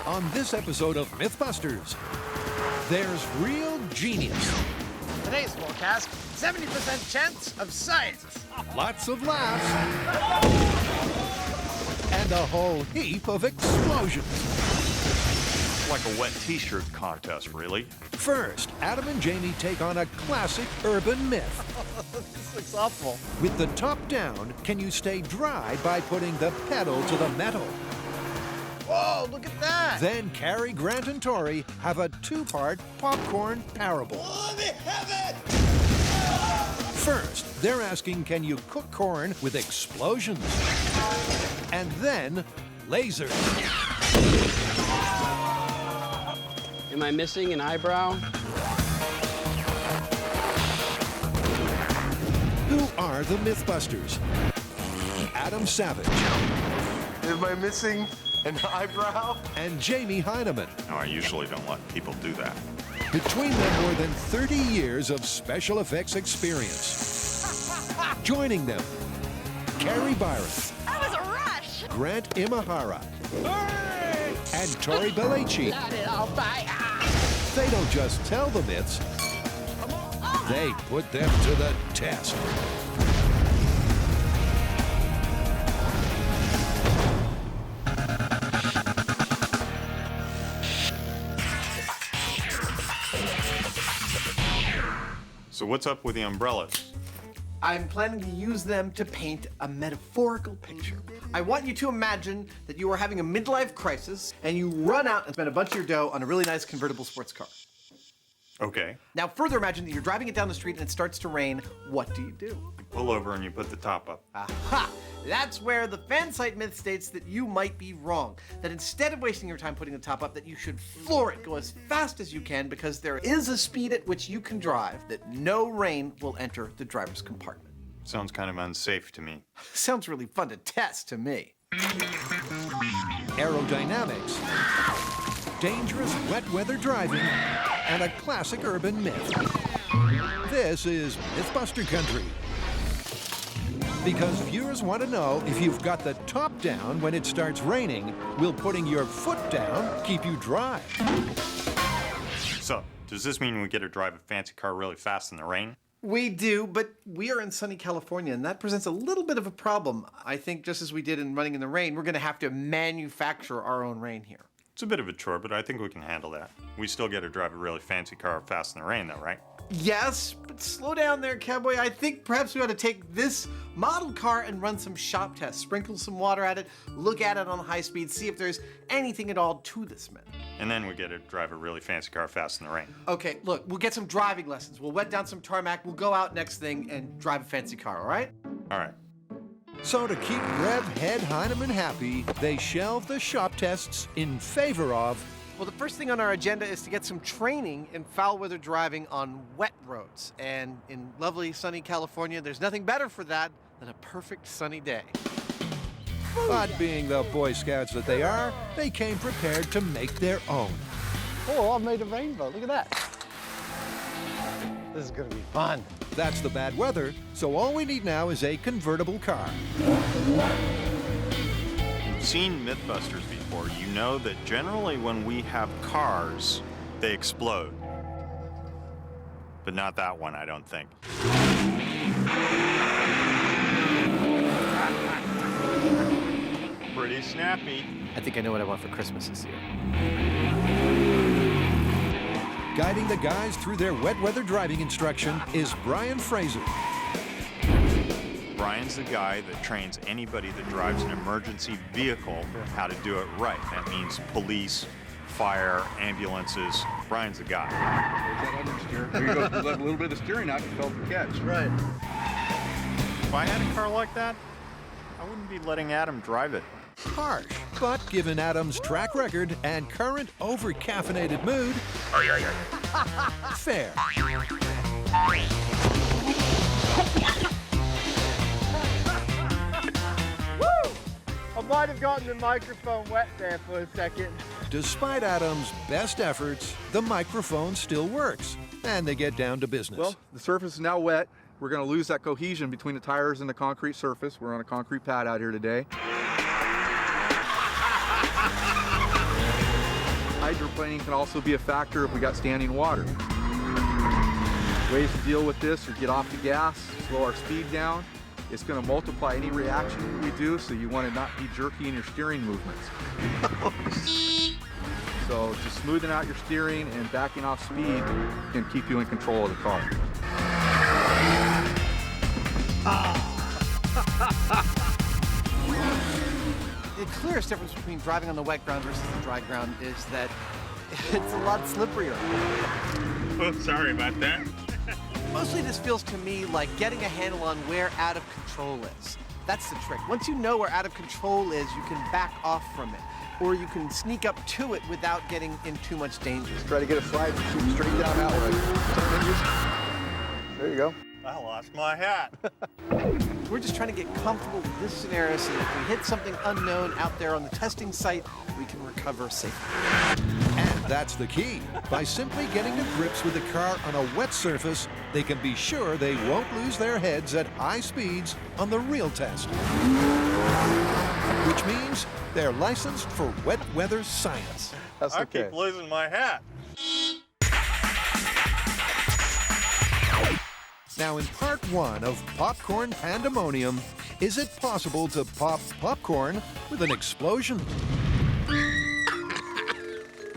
On this episode of MythBusters, there's real genius. Today's forecast, 70% chance of science. Lots of laughs. And a whole heap of explosions. Like a wet t-shirt contest, really. First, Adam and Jamie take on a classic urban myth. This looks awful. With the top down, can you stay dry by putting the pedal to the metal? Whoa, look at that. Then Kari, Grant, and Tory have a two-part popcorn parable. Let me have it! First, they're asking, can you cook corn with explosions? And then, lasers. Am I missing an eyebrow? Who are the MythBusters? Adam Savage. Am I missing an eyebrow? And Jamie Heineman. No, I usually don't let people do that. Between them, more than 30 years of special effects experience. Joining them, Kari Byron. That was a rush! Grant Imahara. And Tory Belleci. They don't just tell the myths, they put them to the test. So what's up with the umbrellas? I'm planning to use them to paint a metaphorical picture. I want you to imagine that you are having a midlife crisis and you run out and spend a bunch of your dough on a really nice convertible sports car. Okay. Now further imagine that you're driving it down the street and it starts to rain. What do? You pull over and you put the top up. Aha! That's where the fan site myth states that you might be wrong. That instead of wasting your time putting the top up, that you should floor it. Go as fast as you can because there is a speed at which you can drive that no rain will enter the driver's compartment. Sounds kind of unsafe to me. Sounds really fun to test to me. Aerodynamics, dangerous wet weather driving, and a classic urban myth. This is Mythbuster Country. Because viewers want to know if you've got the top down when it starts raining, will putting your foot down keep you dry? So, does this mean we get to drive a fancy car really fast in the rain? We do, but we are in sunny California, and that presents a little bit of a problem. I think just as we did in running in the rain, we're going to have to manufacture our own rain here. It's a bit of a chore, but I think we can handle that. We still get to drive a really fancy car fast in the rain, though, right? Yes, but slow down there, cowboy. I think perhaps we ought to take this model car and run some shop tests. Sprinkle some water at it, look at it on high speed, see if there's anything at all to this myth. And then we get to drive a really fancy car fast in the rain. Okay, look, we'll get some driving lessons. We'll wet down some tarmac, we'll go out next thing and drive a fancy car, all right? All right. So to keep Rev Head Heineman happy, they shelve the shop tests in favor of... Well, the first thing on our agenda is to get some training in foul weather driving on wet roads. And in lovely sunny California, there's nothing better for that than a perfect sunny day. But being the Boy Scouts that they are, they came prepared to make their own. Oh, I've made a rainbow. Look at that. This is going to be fun. That's the bad weather, so all we need now is a convertible car. You've seen MythBusters before. You know that generally when we have cars, they explode. But not that one, I don't think. Pretty snappy. I think I know what I want for Christmas this year. Guiding the guys through their wet weather driving instruction is Brian Fraser. Brian's the guy that trains anybody that drives an emergency vehicle how to do it right. That means police, fire, ambulances. Brian's the guy. There you go. You let a little bit of steering out, you felt the catch. Right. If I had a car like that, I wouldn't be letting Adam drive it. Harsh, but given Adam's track record and current over-caffeinated mood, fair. Woo! I might have gotten the microphone wet there for a second. Despite Adam's best efforts, the microphone still works, and they get down to business. Well, the surface is now wet. We're going to lose that cohesion between the tires and the concrete surface. We're on a concrete pad out here today. Aquaplaning can also be a factor if we got standing water. Ways to deal with this are get off the gas, slow our speed down. It's going to multiply any reaction we do, so you want to not be jerky in your steering movements. So just smoothing out your steering and backing off speed can keep you in control of the car. The clearest difference between driving on the wet ground versus the dry ground is that it's a lot slipperier. Oh, sorry about that. Mostly this feels to me like getting a handle on where out of control is. That's the trick. Once you know where out of control is, you can back off from it. Or you can sneak up to it without getting in too much danger. Just try to get a slide straight down that way. There you go. I lost my hat. We're just trying to get comfortable with this scenario so that if we hit something unknown out there on the testing site, we can recover safely. And that's the key. By simply getting to grips with the car on a wet surface, they can be sure they won't lose their heads at high speeds on the real test. Which means they're licensed for wet weather science. That's I okay. keep losing my hat. Now, in part one of Popcorn Pandemonium, is it possible to pop popcorn with an explosion?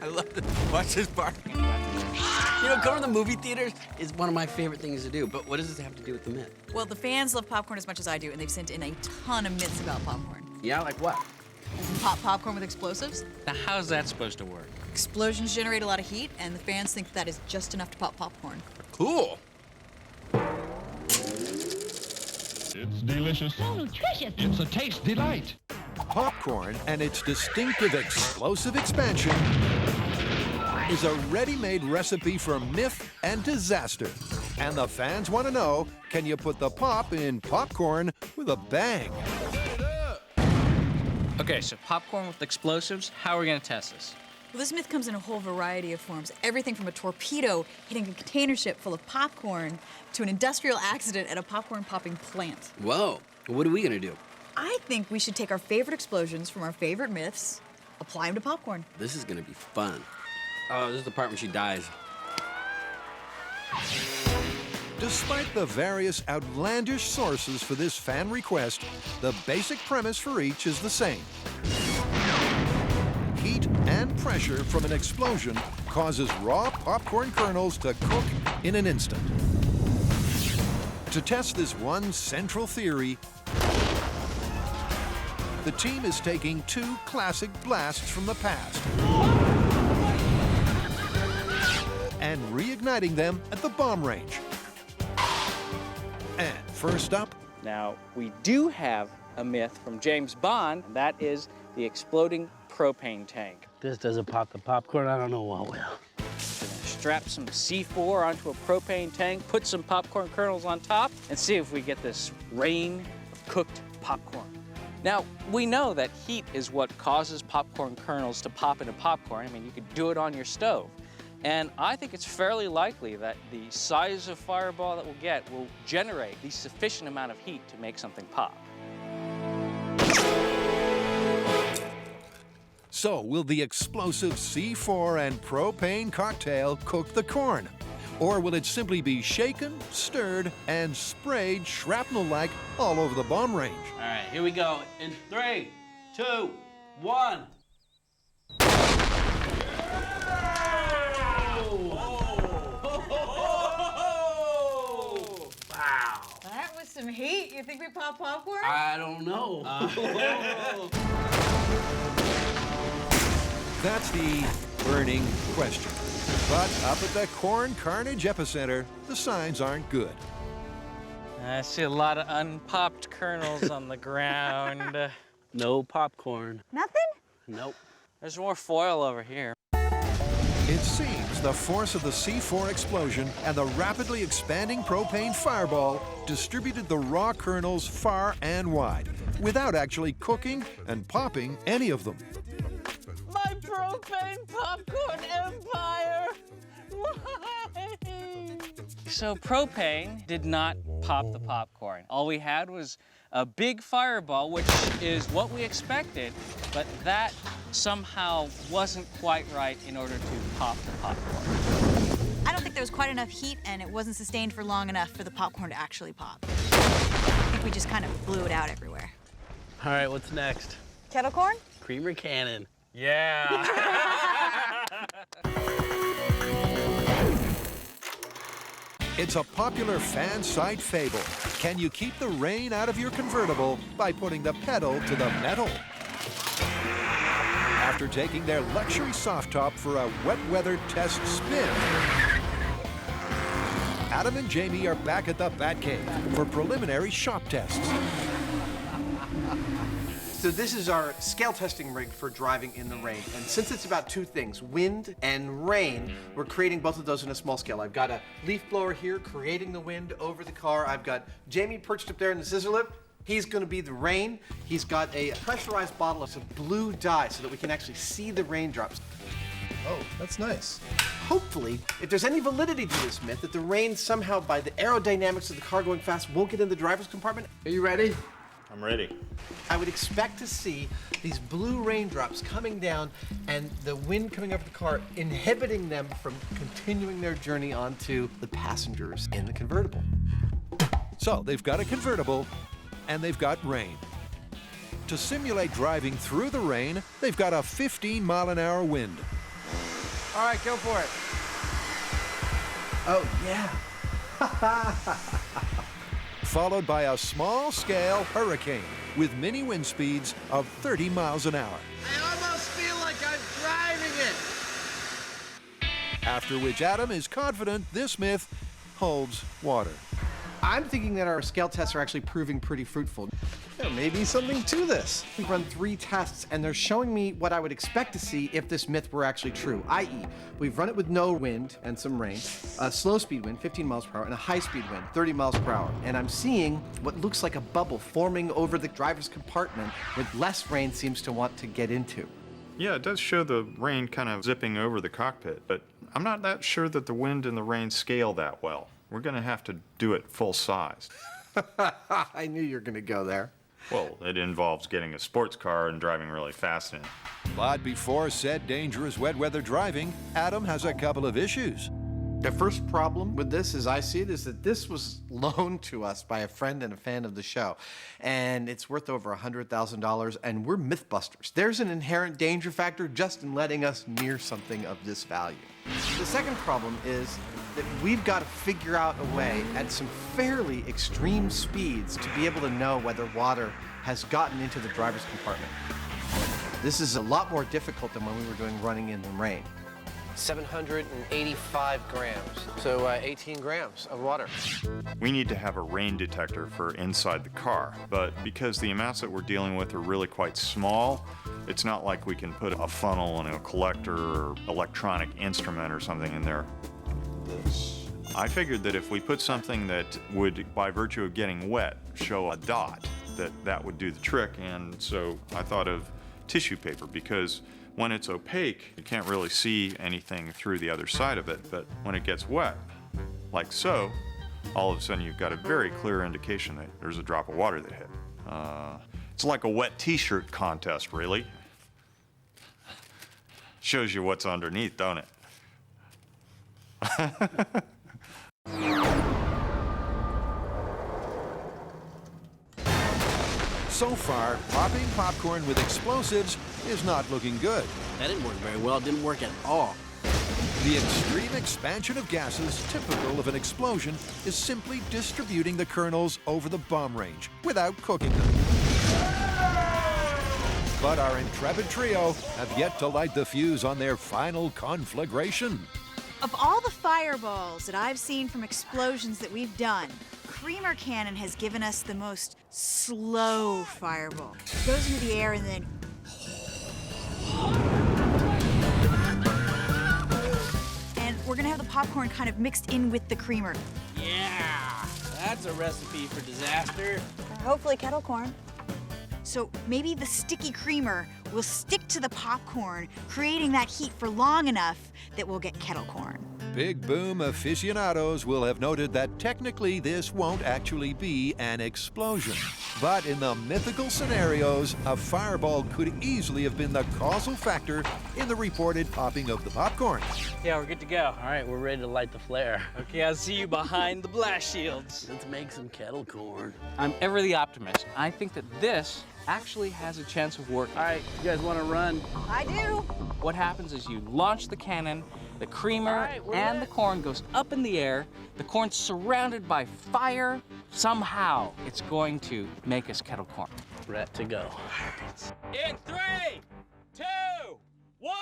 I love to watch this barking. You know, going to the movie theaters is one of my favorite things to do, but what does this have to do with the myth? Well, the fans love popcorn as much as I do, and they've sent in a ton of myths about popcorn. Yeah, like what? Pop popcorn with explosives. Now, how's that supposed to work? Explosions generate a lot of heat, and the fans think that is just enough to pop popcorn. Cool. It's delicious. So nutritious. It's a taste delight. Popcorn and its distinctive explosive expansion is a ready-made recipe for myth and disaster. And the fans want to know, can you put the pop in popcorn with a bang? Okay, so popcorn with explosives, how are we gonna test this? Well, this myth comes in a whole variety of forms. Everything from a torpedo hitting a container ship full of popcorn to an industrial accident at a popcorn popping plant. Whoa, what are we gonna do? I think we should take our favorite explosions from our favorite myths, apply them to popcorn. This is gonna be fun. Oh, this is the part when she dies. Despite the various outlandish sources for this fan request, the basic premise for each is the same. Heat and pressure from an explosion causes raw popcorn kernels to cook in an instant. To test this one central theory, the team is taking two classic blasts from the past and reigniting them at the bomb range. And first up, Now, we do have a myth from James Bond, and that is the exploding propane tank. This doesn't pop the popcorn, I don't know what will. Strap some C4 onto a propane tank, put some popcorn kernels on top, and see if we get this rain of cooked popcorn. Now, we know that heat is what causes popcorn kernels to pop into popcorn. I mean, you could do it on your stove. And I think it's fairly likely that the size of fireball that we'll get will generate the sufficient amount of heat to make something pop. so will the explosive C4 and propane cocktail cook the corn? Or will it simply be shaken, stirred, and sprayed shrapnel-like all over the bomb range? All right, here we go. In 3, 2, 1. Wow. That was some heat. You think we pop popcorn? I don't know. That's the burning question. But up at the corn carnage epicenter, the signs aren't good. I see a lot of unpopped kernels on the ground. No popcorn. Nothing? Nope. There's more foil over here. It seems the force of the C4 explosion and the rapidly expanding propane fireball distributed the raw kernels far and wide, without actually cooking and popping any of them. My propane popcorn empire! Why? So propane did not pop the popcorn. All we had was a big fireball, which is what we expected, but that somehow wasn't quite right in order to pop the popcorn. I don't think there was quite enough heat, and it wasn't sustained for long enough for the popcorn to actually pop. I think we just kind of blew it out everywhere. All right, what's next? Kettle corn? Creamer cannon. Yeah. It's a popular fan site fable. Can you keep the rain out of your convertible by putting the pedal to the metal? After taking their luxury soft top for a wet weather test spin, Adam and Jamie are back at the Batcave for preliminary shop tests. So this is our scale testing rig for driving in the rain. And since it's about two things, wind and rain, we're creating both of those in a small scale. I've got a leaf blower here creating the wind over the car. I've got Jamie perched up there in the scissor lift. He's gonna be the rain. He's got a pressurized bottle of some blue dye so that we can actually see the raindrops. Oh, that's nice. Hopefully, if there's any validity to this myth, that the rain somehow, by the aerodynamics of the car going fast, won't get in the driver's compartment. Are you ready? I'm ready. I would expect to see these blue raindrops coming down and the wind coming over the car, inhibiting them from continuing their journey onto the passengers in the convertible. So they've got a convertible and they've got rain. To simulate driving through the rain, they've got a 15-mile-an-hour wind. All right, go for it. Oh, yeah. Followed by a small-scale hurricane with mini wind speeds of 30 miles an hour. I almost feel like I'm driving it. After which Adam is confident this myth holds water. I'm thinking that our scale tests are actually proving pretty fruitful. There may be something to this. We've run 3 tests, and they're showing me what I would expect to see if this myth were actually true, i.e., we've run it with no wind and some rain, a slow speed wind, 15 miles per hour, and a high speed wind, 30 miles per hour. And I'm seeing what looks like a bubble forming over the driver's compartment with less rain seems to want to get into. Yeah, it does show the rain kind of zipping over the cockpit, but I'm not that sure that the wind and the rain scale that well. We're gonna have to do it full size. I knew you were gonna go there. Well, it involves getting a sports car and driving really fast in it. But before said dangerous wet weather driving, Adam has a couple of issues. The first problem with this, as I see it, is that this was loaned to us by a friend and a fan of the show. And it's worth over $100,000, and we're MythBusters. There's an inherent danger factor just in letting us near something of this value. The second problem is that we've got to figure out a way at some fairly extreme speeds to be able to know whether water has gotten into the driver's compartment. This is a lot more difficult than when we were doing running in the rain. 785 grams, so 18 grams of water. We need to have a rain detector for inside the car, but because the amounts that we're dealing with are really quite small, it's not like we can put a funnel and a collector or electronic instrument or something in there. I figured that if we put something that would, by virtue of getting wet, show a dot, that would do the trick, and so I thought of tissue paper, because when it's opaque, you can't really see anything through the other side of it, but when it gets wet, like so, all of a sudden you've got a very clear indication that there's a drop of water that hit. It's like a wet t-shirt contest, really. Shows you what's underneath, don't it? So far, popping popcorn with explosives is not looking good. That didn't work very well. It didn't work at all. The extreme expansion of gases typical of an explosion is simply distributing the kernels over the bomb range without cooking them. But our intrepid trio have yet to light the fuse on their final conflagration. Of all the fireballs that I've seen from explosions that we've done, Creamer Cannon has given us the most slow fireball. It goes into the air and then... And we're gonna have the popcorn kind of mixed in with the creamer. Yeah, that's a recipe for disaster. Or hopefully kettle corn. So maybe the sticky creamer will stick to the popcorn, creating that heat for long enough that we'll get kettle corn. Big Boom aficionados will have noted that technically this won't actually be an explosion. But in the mythical scenarios, a fireball could easily have been the causal factor in the reported popping of the popcorn. Yeah, we're good to go. All right, we're ready to light the flare. Okay, I'll see you behind the blast shields. Let's make some kettle corn. I'm ever the optimist. I think that this actually has a chance of working. All right, you guys want to run? I do. What happens is you launch the cannon, the creamer and the corn goes up in the air, the corn's surrounded by fire. Somehow, it's going to make us kettle corn. Ready to go. In 3, 2, 1!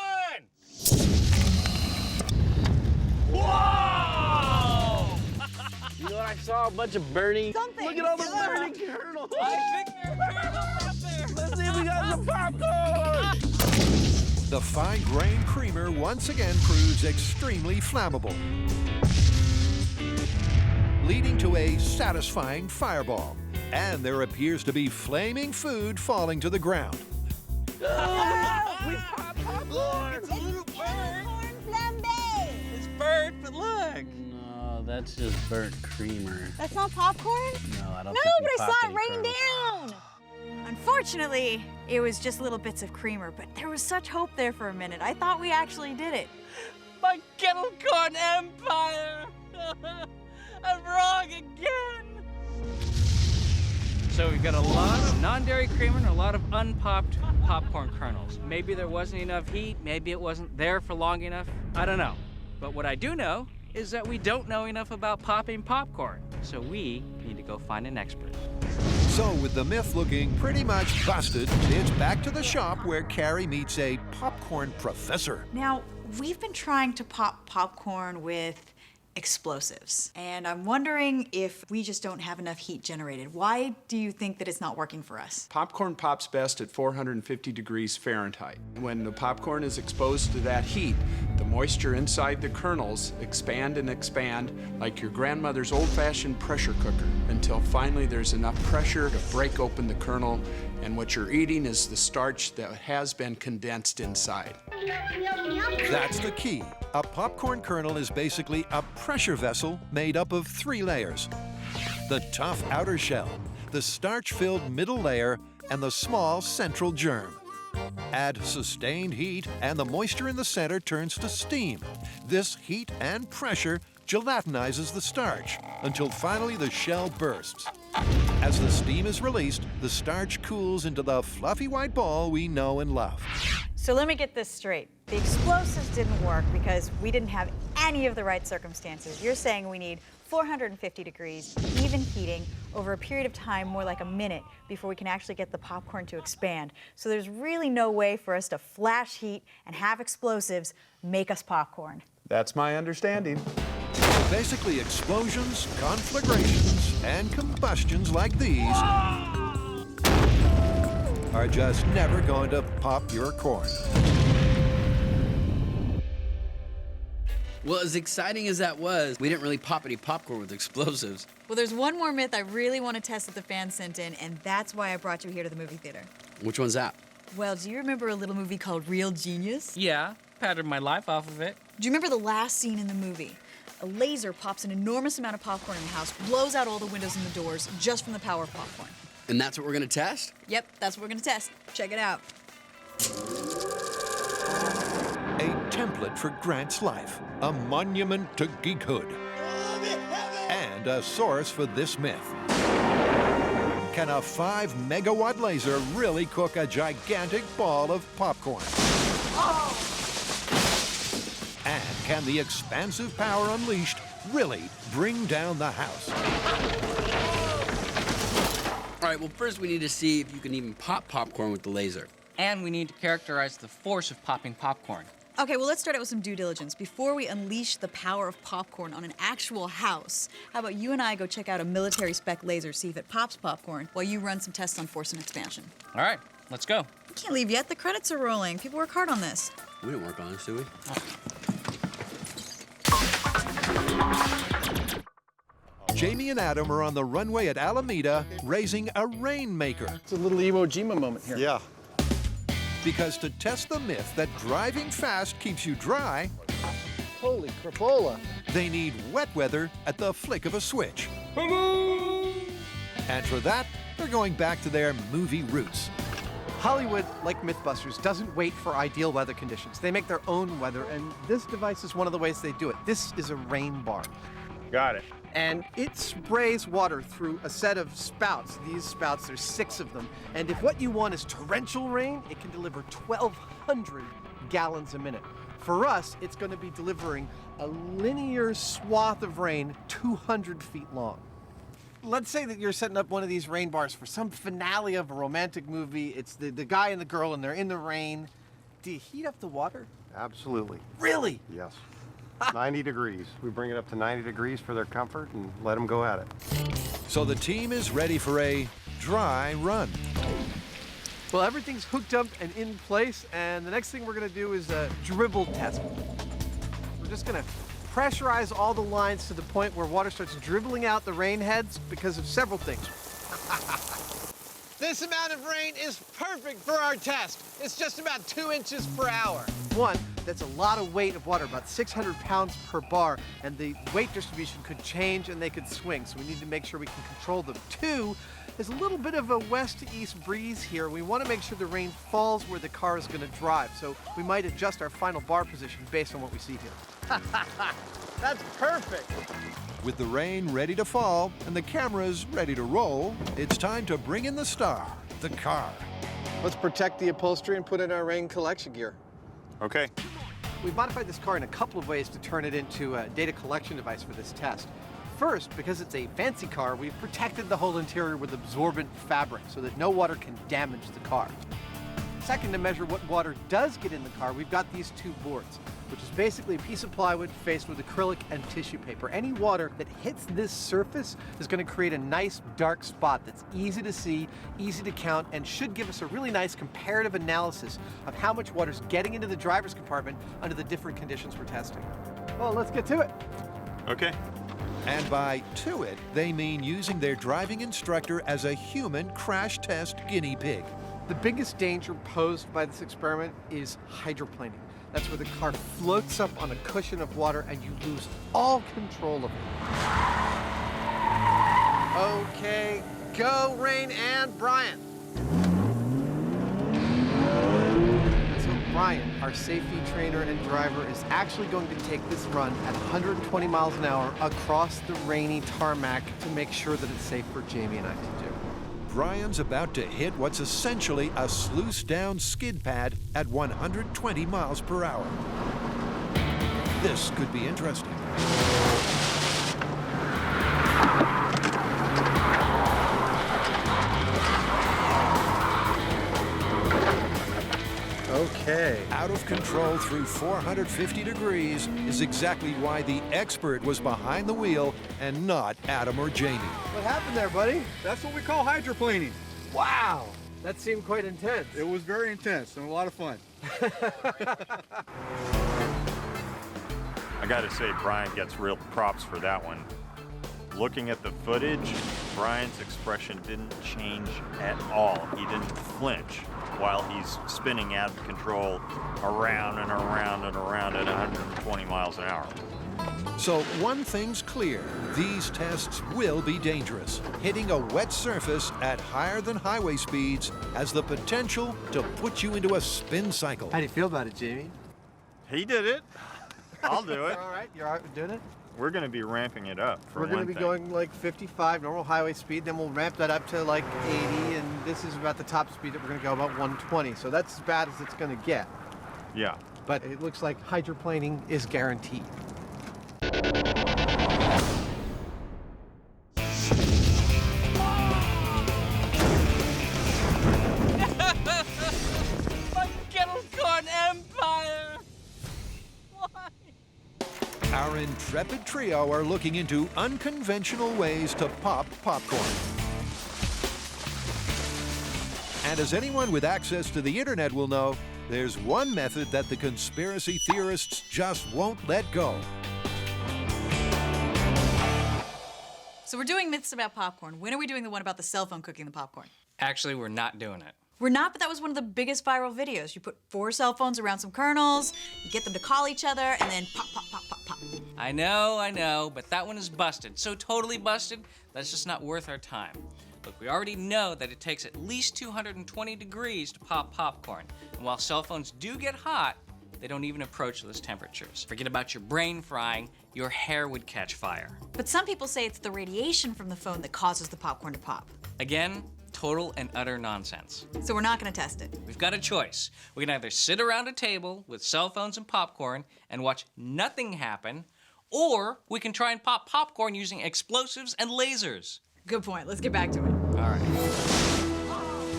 Whoa! You know what I saw? A bunch of burning. Something. Look at all the burning kernels. I think there are kernels out there. Let's see if we got some popcorn. The fine-grained creamer once again proves extremely flammable, leading to a satisfying fireball. And there appears to be flaming food falling to the ground. We popped popcorn. It's corn flambe. It's burnt, but look. No, that's just burnt creamer. That's not popcorn? No, I don't No, think we but I popped saw it any rain kernels. down. Unfortunately, it was just little bits of creamer, but there was such hope there for a minute. I thought we actually did it. My kettle corn empire. I'm wrong again. So we've got a lot of non-dairy creamer and a lot of unpopped popcorn kernels. Maybe there wasn't enough heat, maybe it wasn't there for long enough. I don't know. But what I do know is that we don't know enough about popping popcorn. So we need to go find an expert. So with the myth looking pretty much busted, it's back to the shop where Kari meets a popcorn professor. Now, we've been trying to pop popcorn with explosives, and I'm wondering if we just don't have enough heat generated. Why do you think that it's not working for us? Popcorn pops best at 450 degrees Fahrenheit. When the popcorn is exposed to that heat, the moisture inside the kernels expand and expand like your grandmother's old-fashioned pressure cooker until finally there's enough pressure to break open the kernel, and what you're eating is the starch that has been condensed inside. That's the key. A popcorn kernel is basically a pressure vessel made up of 3 layers. The tough outer shell, the starch-filled middle layer, and the small central germ. Add sustained heat, and the moisture in the center turns to steam. This heat and pressure gelatinizes the starch until finally the shell bursts. As the steam is released, the starch cools into the fluffy white ball we know and love. So let me get this straight. The explosives didn't work because we didn't have any of the right circumstances. You're saying we need 450 degrees, even heating, over a period of time more like a minute before we can actually get the popcorn to expand. So there's really no way for us to flash heat and have explosives make us popcorn. That's my understanding. Basically, explosions, conflagrations, and combustions like these are just never going to pop your corn. Well, as exciting as that was, we didn't really pop any popcorn with explosives. Well, there's one more myth I really want to test that the fans sent in, and that's why I brought you here to the movie theater. Which one's that? Well, do you remember a little movie called Real Genius? Yeah, patterned my life off of it. Do you remember the last scene in the movie? A laser pops an enormous amount of popcorn in the house, blows out all the windows and the doors just from the power of popcorn. And that's what we're gonna test? Yep, that's what we're gonna test. Check it out. A template for Grant's life, a monument to geekhood, and a source for this myth. Can a 5-megawatt laser really cook a gigantic ball of popcorn? And can the expansive power unleashed really bring down the house? All right, well, first we need to see if you can even pop popcorn with the laser. And we need to characterize the force of popping popcorn. Okay, well, let's start out with some due diligence. Before we unleash the power of popcorn on an actual house, how about you and I go check out a military spec laser, see if it pops popcorn, while you run some tests on force and expansion. All right, let's go. We can't leave yet. The credits are rolling. People work hard on this. We didn't work on this, did we? Jamie and Adam are on the runway at Alameda raising a rainmaker. It's a little Iwo Jima moment here. Yeah. Because to test the myth that driving fast keeps you dry, Holy crapola. They need wet weather at the flick of a switch. And for that, they're going back to their movie roots. Hollywood, like MythBusters, doesn't wait for ideal weather conditions. They make their own weather, and this device is one of the ways they do it. This is a rain bar. Got it. And it sprays water through a set of spouts. These spouts, there's 6 of them. And if what you want is torrential rain, it can deliver 1,200 gallons a minute. For us, it's going to be delivering a linear swath of rain 200 feet long. Let's say that you're setting up one of these rain bars for some finale of a romantic movie. It's the guy and the girl, and they're in the rain. Do you heat up the water? Absolutely. Really? Yes. 90 degrees. We bring it up to 90 degrees for their comfort and let them go at it. So the team is ready for a dry run. Well, everything's hooked up and in place, and the next thing we're going to do is a dribble test. We're just going to pressurize all the lines to the point where water starts dribbling out the rain heads because of several things. This amount of rain is perfect for our test. It's just about 2 inches per hour. One, that's a lot of weight of water, about 600 pounds per bar, and the weight distribution could change and they could swing, so we need to make sure we can control them. 2, there's a little bit of a west to east breeze here. We want to make sure the rain falls where the car is going to drive, so we might adjust our final bar position based on what we see here. That's perfect. With the rain ready to fall and the cameras ready to roll, it's time to bring in the star, the car. Let's protect the upholstery and put in our rain collection gear. Okay. We've modified this car in a couple of ways to turn it into a data collection device for this test. First, because it's a fancy car, we've protected the whole interior with absorbent fabric so that no water can damage the car. Second, to measure what water does get in the car, we've got these 2 boards, which is basically a piece of plywood faced with acrylic and tissue paper. Any water that hits this surface is going to create a nice dark spot that's easy to see, easy to count, and should give us a really nice comparative analysis of how much water is getting into the driver's compartment under the different conditions we're testing. Well, let's get to it. Okay. And by to it, they mean using their driving instructor as a human crash test guinea pig. The biggest danger posed by this experiment is hydroplaning. That's where the car floats up on a cushion of water and you lose all control of it. Okay, go, Rain and Brian. So Brian, our safety trainer and driver, is actually going to take this run at 120 miles an hour across the rainy tarmac to make sure that it's safe for Jamie and I to do. Brian's about to hit what's essentially a sluice-down skid pad at 120 miles per hour. This could be interesting. Okay. Out of control through 450 degrees is exactly why the expert was behind the wheel and not Adam or Jamie. What happened there, buddy? That's what we call hydroplaning. Wow, that seemed quite intense. It was very intense and a lot of fun. I gotta say, Brian gets real props for that one. Looking at the footage, Brian's expression didn't change at all. He didn't flinch while he's spinning out of control around and around and around at 120 miles an hour. So one thing's clear, these tests will be dangerous. Hitting a wet surface at higher than highway speeds has the potential to put you into a spin cycle. How do you feel about it, Jamie? He did it. I'll do it. All right, you're all right with doing it? We're going to be ramping it up for We're going one to be thing. going like 55 normal highway speed, then we'll ramp that up to like 80, and this is about the top speed that we're going to go, about 120. So that's as bad as it's going to get. Yeah. But it looks like hydroplaning is guaranteed. My Kettle corn empire! Why? Our intrepid trio are looking into unconventional ways to pop popcorn. And as anyone with access to the internet will know, there's one method that the conspiracy theorists just won't let go. So we're doing myths about popcorn. When are we doing the one about the cell phone cooking the popcorn? Actually, we're not doing it. We're not, but that was one of the biggest viral videos. You put 4 cell phones around some kernels, you get them to call each other, and then pop, pop, pop, pop, pop. I know, but that one is busted. So totally busted, that's just not worth our time. Look, we already know that it takes at least 220 degrees to pop popcorn. And while cell phones do get hot, they don't even approach those temperatures. Forget about your brain frying, your hair would catch fire. But some people say it's the radiation from the phone that causes the popcorn to pop. Again, total and utter nonsense. So we're not gonna test it. We've got a choice. We can either sit around a table with cell phones and popcorn and watch nothing happen, or we can try and pop popcorn using explosives and lasers. Good point, let's get back to it. All right.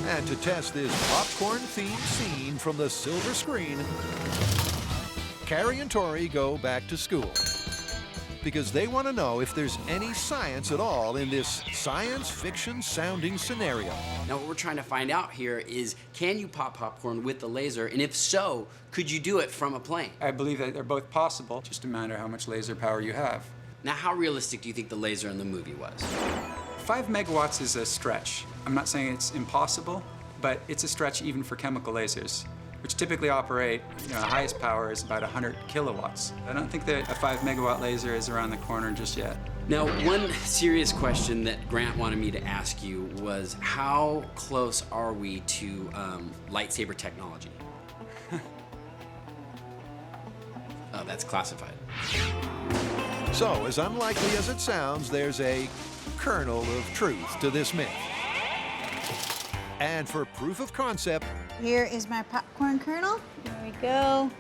And to test this popcorn-themed scene from the silver screen, Kari and Tory go back to school because they want to know if there's any science at all in this science fiction sounding scenario. Now what we're trying to find out here is, can you pop popcorn with the laser? And if so, could you do it from a plane? I believe that they're both possible, just a matter how much laser power you have. Now how realistic do you think the laser in the movie was? 5 megawatts is a stretch. I'm not saying it's impossible, but it's a stretch even for chemical lasers, which typically operate, the highest power is about 100 kilowatts. I don't think that a 5 megawatt laser is around the corner just yet. Now, one serious question that Grant wanted me to ask you was, how close are we to lightsaber technology? Oh, that's classified. So, as unlikely as it sounds, there's a kernel of truth to this myth. And for proof of concept, Here is my popcorn kernel. There we go.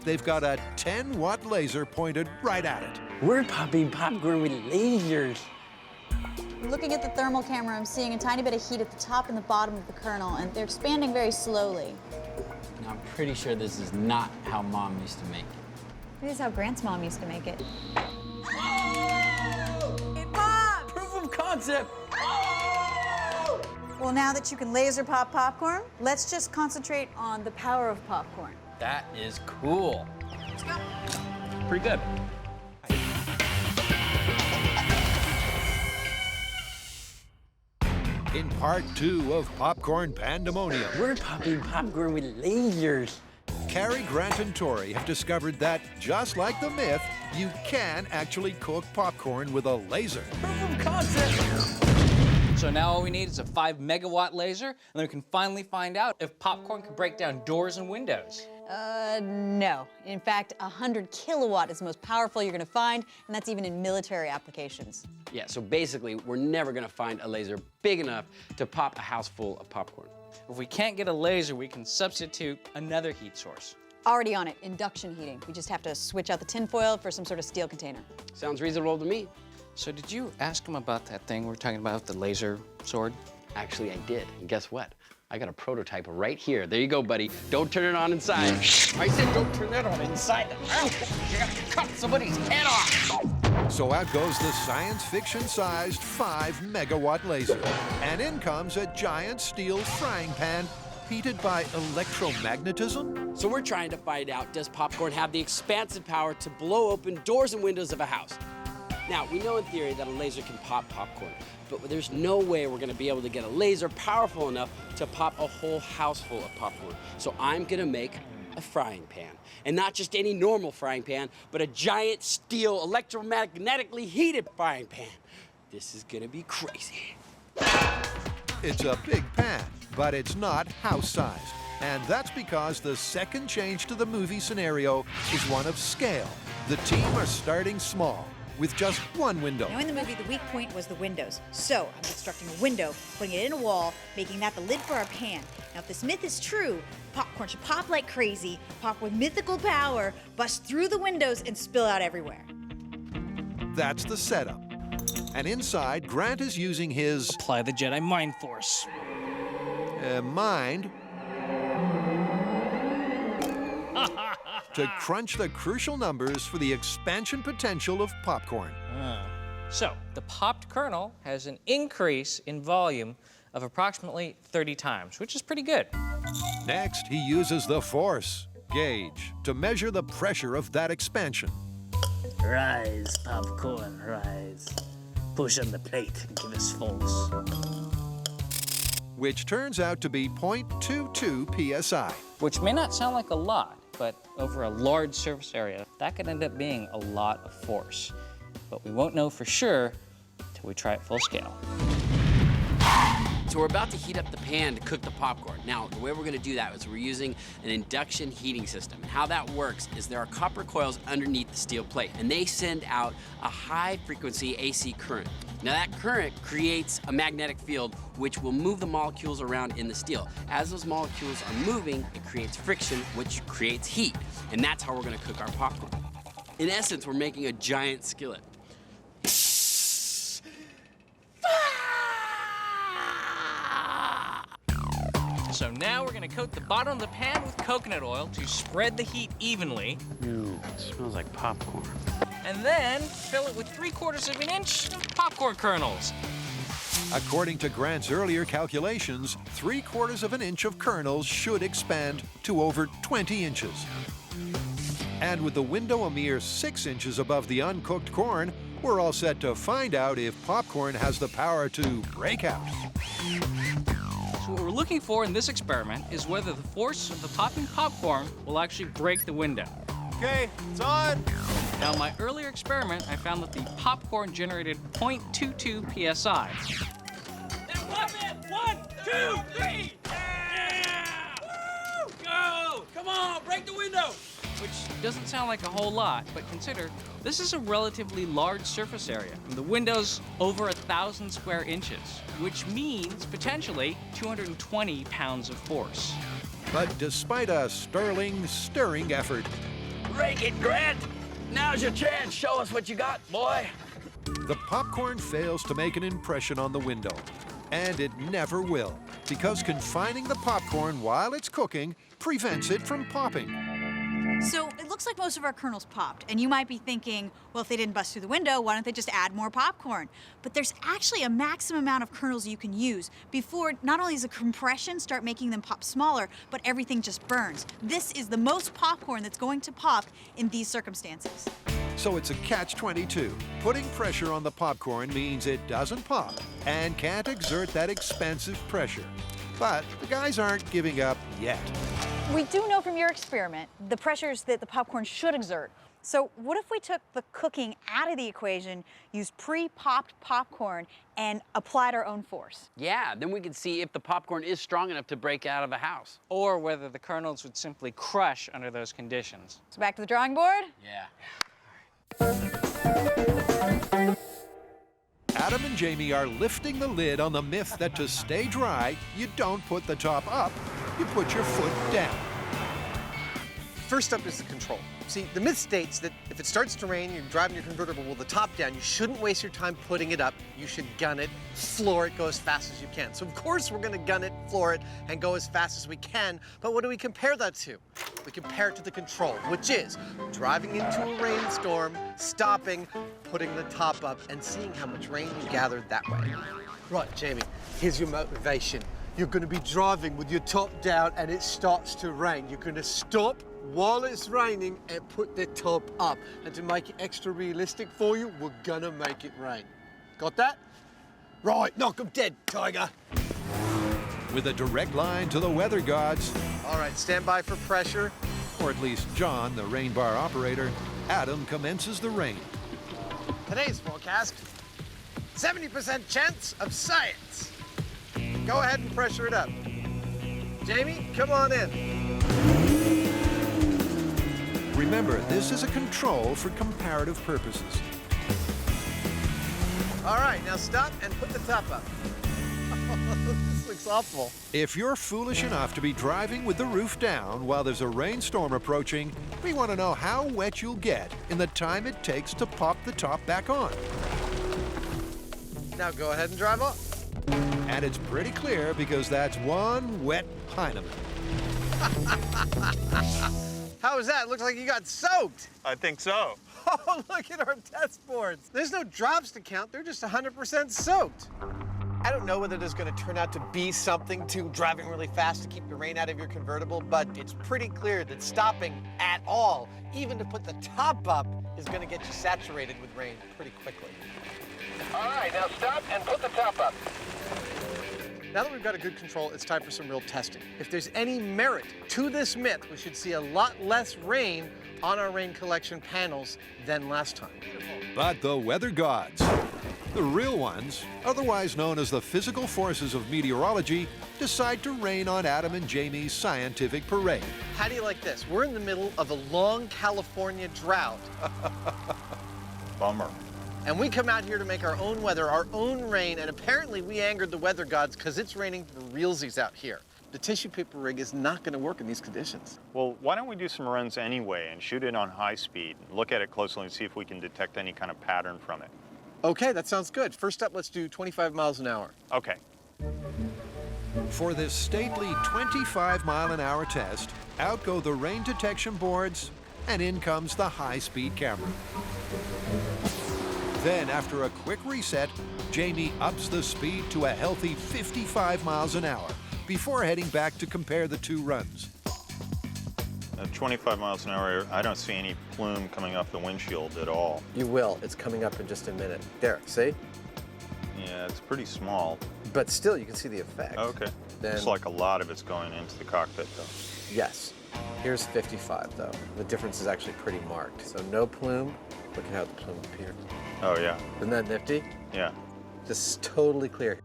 they've got a 10-watt laser pointed right at it. We're popping popcorn with lasers. Looking at the thermal camera, I'm seeing a tiny bit of heat at the top and the bottom of the kernel, and they're expanding very slowly. Now, I'm pretty sure this is not how Mom used to make it. This is how Grant's mom used to make it. Proof of concept. Well, now that you can laser pop popcorn, let's just concentrate on the power of popcorn. That is cool. Let's go. Pretty good. In part 2 of Popcorn Pandemonium, We're popping popcorn with lasers. Kari, Grant, and Tory have discovered that, just like the myth, you can actually cook popcorn with a laser. Proof of concept. So now all we need is a 5 megawatt laser, and then we can finally find out if popcorn can break down doors and windows. No. In fact, 100 kilowatt is the most powerful you're gonna find, and that's even in military applications. Yeah, so basically, we're never gonna find a laser big enough to pop a house full of popcorn. If we can't get a laser, we can substitute another heat source. Already on it, induction heating. We just have to switch out the tinfoil for some sort of steel container. Sounds reasonable to me. So did you ask him about that thing we're talking about, the laser sword? Actually, I did. And guess what? I got a prototype right here. There you go, buddy. Don't turn it on inside. I said don't turn that on inside the house. You're gonna cut somebody's head off. So out goes the science fiction-sized 5 megawatt laser. And in comes a giant steel frying pan heated by electromagnetism. So we're trying to find out, does popcorn have the expansive power to blow open doors and windows of a house? Now, we know in theory that a laser can pop popcorn, but there's no way we're gonna be able to get a laser powerful enough to pop a whole house full of popcorn. So I'm gonna make a frying pan. And not just any normal frying pan, but a giant steel electromagnetically heated frying pan. This is gonna be crazy. It's a big pan, but it's not house-sized. And that's because the second change to the movie scenario is one of scale. The team are starting small, with just one window. Now in the movie, the weak point was the windows. So I'm constructing a window, putting it in a wall, making that the lid for our pan. Now if this myth is true, popcorn should pop like crazy, pop with mythical power, bust through the windows, and spill out everywhere. That's the setup. And inside, Grant is using his... Apply the Jedi Mind Force. Mind... to crunch the crucial numbers for the expansion potential of popcorn. So, the popped kernel has an increase in volume of approximately 30 times, which is pretty good. Next, he uses the force gauge to measure the pressure of that expansion. Rise, popcorn, rise. Push on the plate and give us force. which turns out to be 0.22 psi. Which may not sound like a lot, but over a large surface area, that could end up being a lot of force. But we won't know for sure until we try it full scale. So we're about to heat up the pan to cook the popcorn. Now, the way we're gonna do that is we're using an induction heating system. And how that works is there are copper coils underneath the steel plate, and they send out a high frequency AC current. Now that current creates a magnetic field which will move the molecules around in the steel. As those molecules are moving, it creates friction, which creates heat. And that's how we're gonna cook our popcorn. In essence, we're making a giant skillet. So now we're gonna coat the bottom of the pan with coconut oil to spread the heat evenly. Ooh, it smells like popcorn. And then fill it with 3/4 of an inch of popcorn kernels. According to Grant's earlier calculations, 3/4 of an inch of kernels should expand to over 20 inches. And with the window a mere 6 inches above the uncooked corn, we're all set to find out if popcorn has the power to break out. So what we're looking for in this experiment is whether the force of the popping popcorn will actually break the window. Okay, it's on. Now, in my earlier experiment, I found that the popcorn generated 0.22 psi. Now pop it! 1, 2, 3! Yeah! Woo! Go! Come on, break the window! Which doesn't sound like a whole lot, but consider this is a relatively large surface area. And the window's over 1,000 square inches, which means potentially 220 pounds of force. But despite a stirring effort, Break it, Grant! Now's your chance. Show us what you got, boy. the popcorn fails to make an impression on the window. And it never will, because confining the popcorn while it's cooking prevents it from popping. So it looks like most of our kernels popped, and you might be thinking, well, if they didn't bust through the window, why don't they just add more popcorn? But there's actually a maximum amount of kernels you can use before not only does the compression start making them pop smaller, but everything just burns. This is the most popcorn that's going to pop in these circumstances. So it's a catch-22. Putting pressure on the popcorn means it doesn't pop and can't exert that expensive pressure. But the guys aren't giving up yet. We do know from your experiment the pressures that the popcorn should exert. So what if we took the cooking out of the equation, used pre-popped popcorn, and applied our own force? Yeah, then we can see if the popcorn is strong enough to break out of a house. Or whether the kernels would simply crush under those conditions. So back to the drawing board? Yeah. Adam and Jamie are lifting the lid on the myth that to stay dry, you don't put the top up, you put your foot down. First up is the control. See, the myth states that if it starts to rain, you're driving your convertible with the top down, you shouldn't waste your time putting it up. You should gun it, floor it, go as fast as you can. So of course we're gonna gun it, floor it, and go as fast as we can. But what do we compare that to? We compare it to the control, which is driving into a rainstorm, stopping, putting the top up, and seeing how much rain you gathered that way. Right, Jamie, here's your motivation. You're gonna be driving with your top down and it starts to rain. You're gonna stop while it's raining and put the top up. And to make it extra realistic for you, we're gonna make it rain. Got that? Right, knock 'em dead, Tiger. With a direct line to the weather gods, All right, stand by for pressure. or at least John, the rain bar operator, Adam commences the rain. Today's forecast, 70% chance of science. Go ahead and pressure it up. Jamie, come on in. Remember, this is a control for comparative purposes. All right, now stop and put the top up. This looks awful. If you're foolish enough to be driving with the roof down while there's a rainstorm approaching, we want to know how wet you'll get in the time it takes to pop the top back on. Now go ahead and drive off. And it's pretty clear because that's one wet Heineman. How was that? Looks like you got soaked. I think so. Oh, look at our test boards. There's no drops to count. They're just 100% soaked. I don't know whether there's going to turn out to be something to driving really fast to keep the rain out of your convertible, but it's pretty clear that stopping at all, even to put the top up, is going to get you saturated with rain pretty quickly. All right, now stop and put the top up. Now that we've got a good control, it's time for some real testing. If there's any merit to this myth, we should see a lot less rain on our rain collection panels than last time. But the weather gods, the real ones, otherwise known as the physical forces of meteorology, decide to rain on Adam and Jamie's scientific parade. How do you like this? We're in the middle of a long California drought. Bummer. And we come out here to make our own weather, our own rain, and apparently we angered the weather gods because it's raining for realsies out here. The tissue paper rig is not going to work in these conditions. Well, why don't we do some runs anyway and shoot it on high speed, look at it closely and see if we can detect any kind of pattern from it. Okay, that sounds good. First up, let's do 25 miles an hour. Okay. For this stately 25-mile-an-hour test, out go the rain detection boards, and in comes the high-speed camera. Then, after a quick reset, Jamie ups the speed to a healthy 55 miles an hour before heading back to compare the two runs. At 25 miles an hour, I don't see any plume coming off the windshield at all. You will. It's coming up in just a minute. There, see? Yeah, it's pretty small. But still, you can see the effect. Okay. Then, Looks like a lot of it's going into the cockpit, though. yes. Here's 55, though. The difference is actually pretty marked. So no plume. Look at how the plume appeared. Oh, yeah. Isn't that nifty? Yeah. This is totally clear.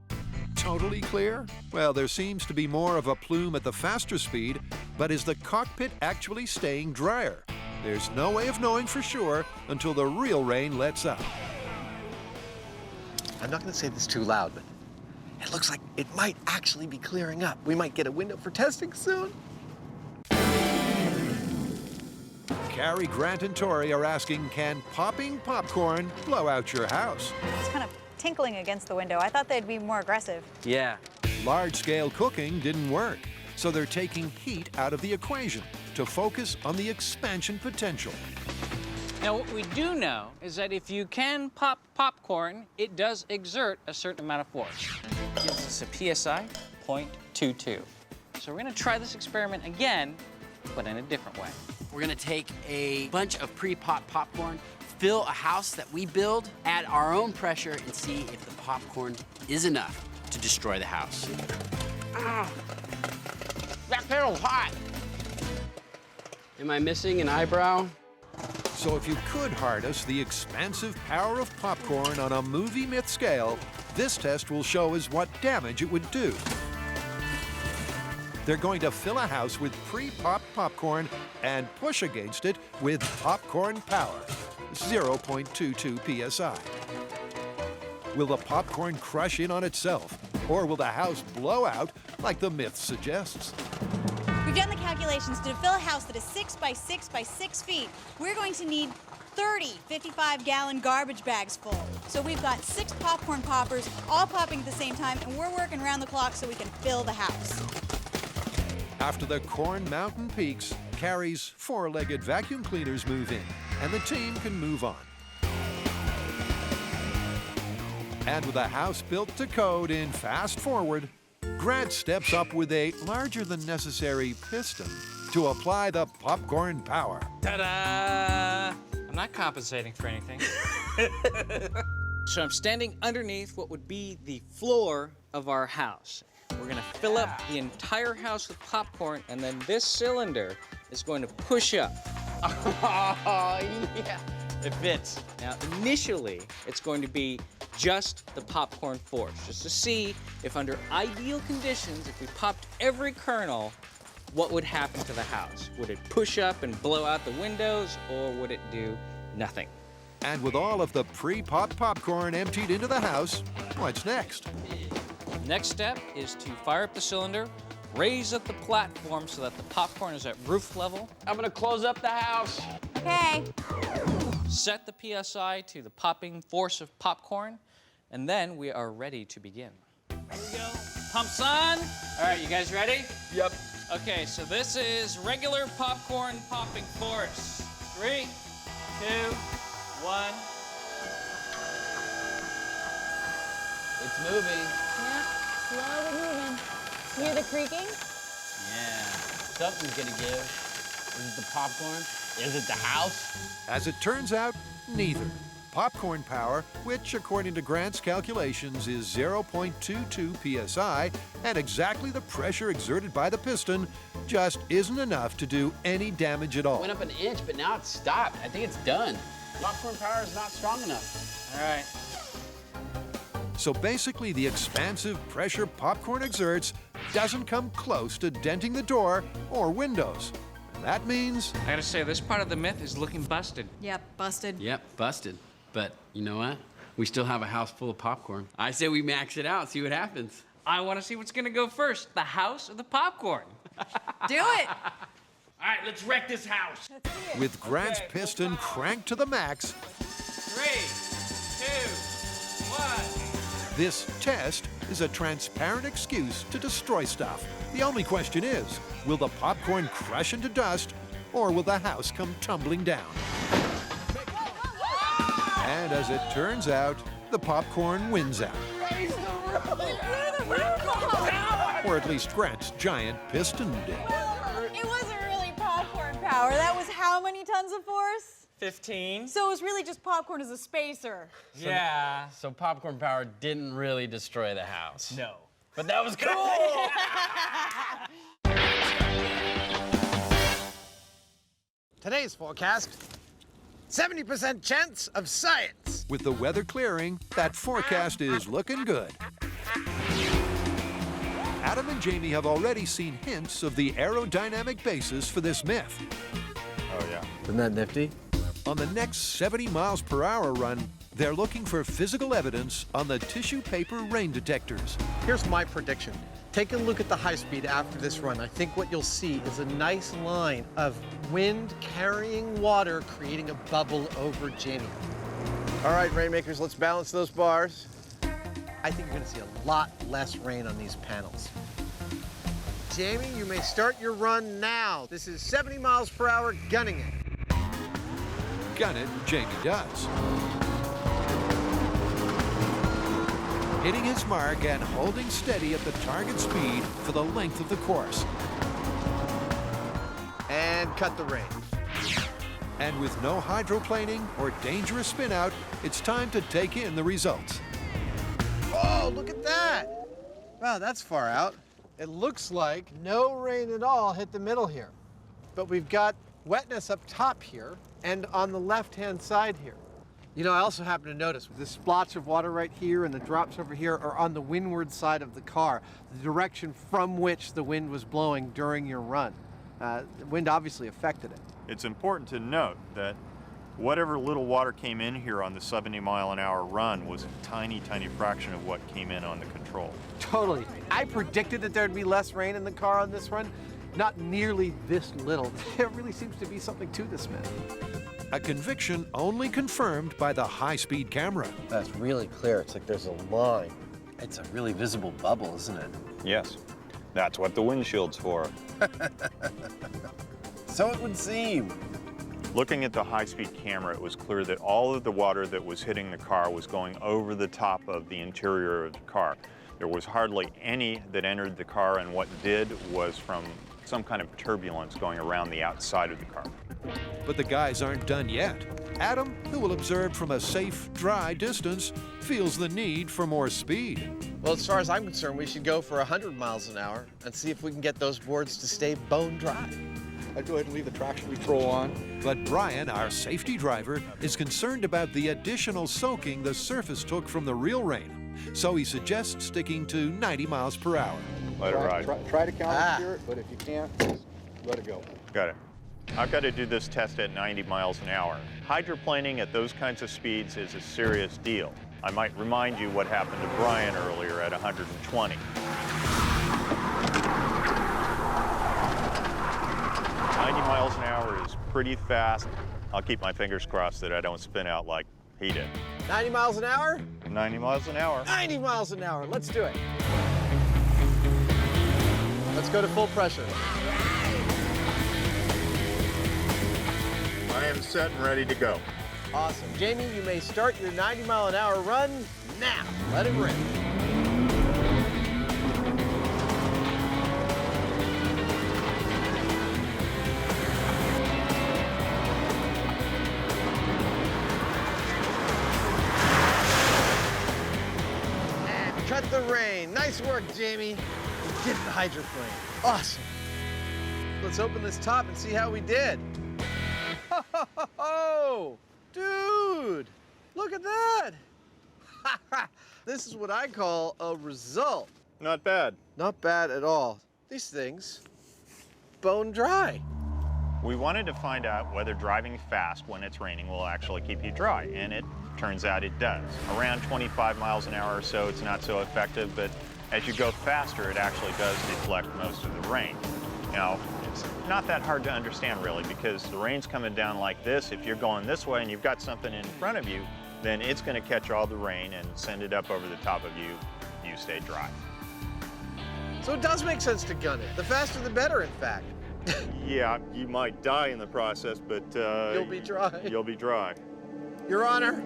Totally clear? Well, there seems to be more of a plume at the faster speed, but is the cockpit actually staying drier? There's no way of knowing for sure until the real rain lets up. I'm not going to say this too loud, but it looks like it might actually be clearing up. We might get a window for testing soon. Kari, Grant, and Tory are asking, can popping popcorn blow out your house? It's kind of tinkling against the window. I thought they'd be more aggressive. Yeah. Large-scale cooking didn't work, so they're taking heat out of the equation to focus on the expansion potential. Now, what we do know is that if you can pop popcorn, it does exert a certain amount of force. It gives us a PSI 0.22. So we're going to try this experiment again, but in a different way. We're gonna take a bunch of pre-popped popcorn, fill a house that we build, add our own pressure, and see if the popcorn is enough to destroy the house. Ah, that kettle's hot. Am I missing an eyebrow? So if you could harness the expansive power of popcorn on a movie myth scale, this test will show us what damage it would do. They're going to fill a house with pre-popped popcorn and push against it with popcorn power, 0.22 psi. Will the popcorn crush in on itself, or will the house blow out like the myth suggests? We've done the calculations. To fill a house that is 6 by 6 by 6 feet, we're going to need 30 55-gallon garbage bags full. So we've got 6 popcorn poppers all popping at the same time, and we're working around the clock so we can fill the house. After the corn mountain peaks, Kari's four-legged vacuum cleaners move in, and the team can move on. And with a house built to code in fast forward, Grant steps up with a larger-than-necessary piston to apply the popcorn power. Ta-da! I'm not compensating for anything. So I'm standing underneath what would be the floor of our house. We're gonna fill up the entire house with popcorn, and then this cylinder is going to push up. Oh, yeah. It fits. Now, initially, it's going to be just the popcorn force, just to see if under ideal conditions, if we popped every kernel, what would happen to the house? Would it push up and blow out the windows, or would it do nothing? And with all of the pre-popped popcorn emptied into the house, what's next? Next step is to fire up the cylinder, raise up the platform so that the popcorn is at roof level. I'm gonna close up the house. Okay. Set the PSI to the popping force of popcorn, and then we are ready to begin. Here we go. Pumps on. All right, you guys ready? Yep. Okay, so this is regular popcorn popping force. 3, 2, 1. It's moving. Yeah, slowly moving. Hear the creaking? Yeah, something's gonna give. Is it the popcorn? Is it the house? As it turns out, neither. popcorn power, which according to Grant's calculations is 0.22 psi, and exactly the pressure exerted by the piston, just isn't enough to do any damage at all. Went up an inch, but now it's stopped. I think it's done. Popcorn power is not strong enough. All right. So basically, the expansive pressure popcorn exerts doesn't come close to denting the door or windows. And that means... I gotta say, this part of the myth is looking busted. Yep, busted. Yep, busted. But you know what? We still have a house full of popcorn. I say we max it out, see what happens. I want to see what's gonna go first, the house or the popcorn? Do it! All right, let's wreck this house. With Grant's piston cranked to the max, 3, 2, 1. this test is a transparent excuse to destroy stuff. The only question is, will the popcorn crush into dust, or will the house come tumbling down? And as it turns out, the popcorn wins out. Or at least Grant's giant piston did. It wasn't really popcorn power. That was how many tons of force? 15. So it was really just popcorn as a spacer. Yeah. So popcorn power didn't really destroy the house. No. But that was cool! Today's forecast, 70% chance of science. With the weather clearing, that forecast is looking good. Adam and Jamie have already seen hints of the aerodynamic basis for this myth. Oh, yeah. Isn't that nifty? On the next 70 miles per hour run, they're looking for physical evidence on the tissue paper rain detectors. Here's my prediction. Take a look at the high speed after this run. I think what you'll see is a nice line of wind carrying water, creating a bubble over Jamie. All right, Rainmakers, let's balance those bars. I think you're going to see a lot less rain on these panels. Jamie, you may start your run now. This is 70 miles per hour, gunning it. Gun it, Jamie does. Hitting his mark and holding steady at the target speed for the length of the course. And cut the rain. And with no hydroplaning or dangerous spin out, it's time to take in the results. Oh, look at that. Wow, that's far out. It looks like no rain at all hit the middle here. But we've got wetness up top here and on the left-hand side here. You know, I also happen to notice this splotch of water right here and the drops over here are on the windward side of the car, the direction from which the wind was blowing during your run. The wind obviously affected it. It's important to note that whatever little water came in here on the 70-mile-an-hour run was a tiny, tiny fraction of what came in on the control. Totally. I predicted that there'd be less rain in the car on this run. Not nearly this little. There really seems to be something to this myth. A conviction only confirmed by the high-speed camera. That's really clear. It's like there's a line. It's a really visible bubble, isn't it? Yes, that's what the windshield's for. So it would seem. Looking at the high-speed camera, it was clear that all of the water that was hitting the car was going over the top of the interior of the car. There was hardly any that entered the car, and what did was from some kind of turbulence going around the outside of the car. But the guys aren't done yet. Adam, who will observe from a safe, dry distance, feels the need for more speed. Well, as far as I'm concerned, we should go for 100 miles an hour and see if we can get those boards to stay bone dry. I'd go ahead and leave the traction control on. But Brian, our safety driver, is concerned about the additional soaking the surface took from the real rain. So he suggests sticking to 90 miles per hour. Let it ride. Try to counter it, but if you can't, just let it go. Got it. I've got to do this test at 90 miles an hour. Hydroplaning at those kinds of speeds is a serious deal. I might remind you what happened to Brian earlier at 120. 90 miles an hour is pretty fast. I'll keep my fingers crossed that I don't spin out like he did. 90 miles an hour? 90 miles an hour. 90 miles an hour. Let's do it. Let's go to full pressure. I am set and ready to go. Awesome. Jamie, you may start your 90-mile-an-hour run now. Let it rip. the rain. Nice work, Jamie. We did the hydroplane. Awesome. Let's open this top and see how we did. Ho, ho, ho, ho. Dude, look at that. This is what I call a result. Not bad. Not bad at all. These things, bone dry. We wanted to find out whether driving fast when it's raining will actually keep you dry, and it turns out it does. Around 25 miles an hour or so, it's not so effective, but as you go faster, it actually does deflect most of the rain. Now, it's not that hard to understand, really, because the rain's coming down like this. If you're going this way and you've got something in front of you, then it's going to catch all the rain and send it up over the top of you. You stay dry. So it does make sense to gun it. The faster the better, in fact. Yeah, you might die in the process, but You'll be dry. You'll be dry. Your Honor,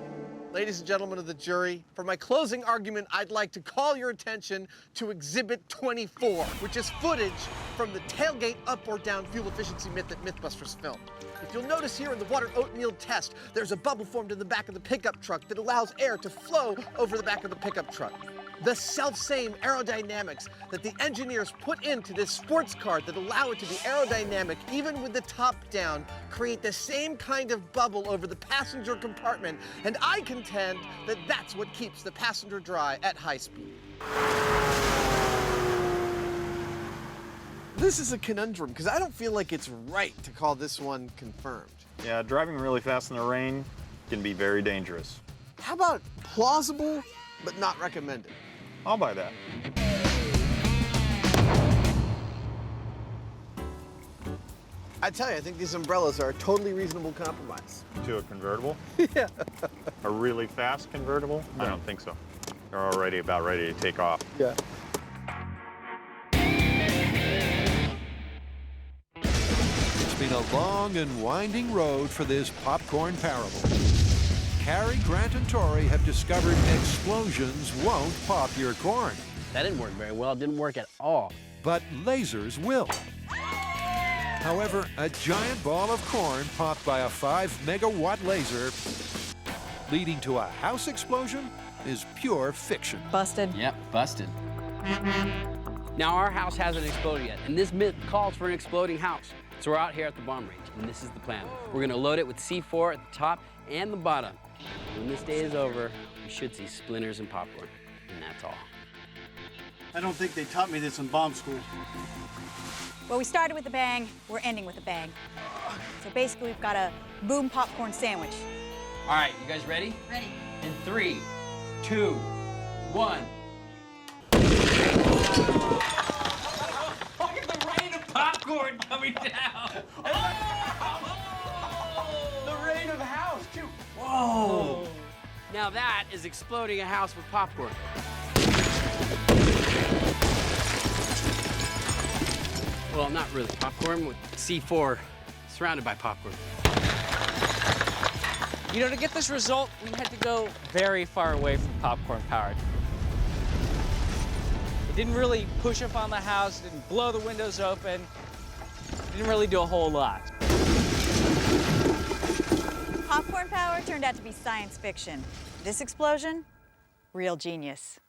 ladies and gentlemen of the jury, for my closing argument, I'd like to call your attention to Exhibit 24, which is footage from the tailgate up or down fuel efficiency myth that MythBusters filmed. If you'll notice here in the water oatmeal test, there's a bubble formed in the back of the pickup truck that allows air to flow over the back of the pickup truck. The self-same aerodynamics that the engineers put into this sports car that allow it to be aerodynamic even with the top down create the same kind of bubble over the passenger compartment, and I contend that that's what keeps the passenger dry at high speed. This is a conundrum because I don't feel like it's right to call this one confirmed. Yeah, driving really fast in the rain can be very dangerous. How about plausible but not recommended? I'll buy that. I tell you, I think these umbrellas are a totally reasonable compromise. To a convertible? Yeah. A really fast convertible? I don't think so. They're already about ready to take off. Yeah. It's been a long and winding road for this popcorn parable. Kari, Grant, and Tory have discovered explosions won't pop your corn. That didn't work very well. It didn't work at all. But lasers will. However, a giant ball of corn popped by a 5-megawatt laser leading to a house explosion is pure fiction. Busted. Yep, busted. Now, our house hasn't exploded yet, and this myth calls for an exploding house. So we're out here at the bomb range, and this is the plan. We're gonna load it with C4 at the top and the bottom. When this day is over, we should see splinters and popcorn, and that's all. I don't think they taught me this in bomb school. Well, we started with a bang, we're ending with a bang. So basically, we've got a boom popcorn sandwich. All right, you guys ready? Ready. In 3, 2, 1. Look at the rain of popcorn coming down. The rain of the house, too. Whoa. Now that is exploding a house with popcorn. Well, not really popcorn, with C4 surrounded by popcorn. You know, to get this result, we had to go very far away from popcorn powered. It didn't really push up on the house, didn't blow the windows open, didn't really do a whole lot. Popcorn power turned out to be science fiction. This explosion, real genius.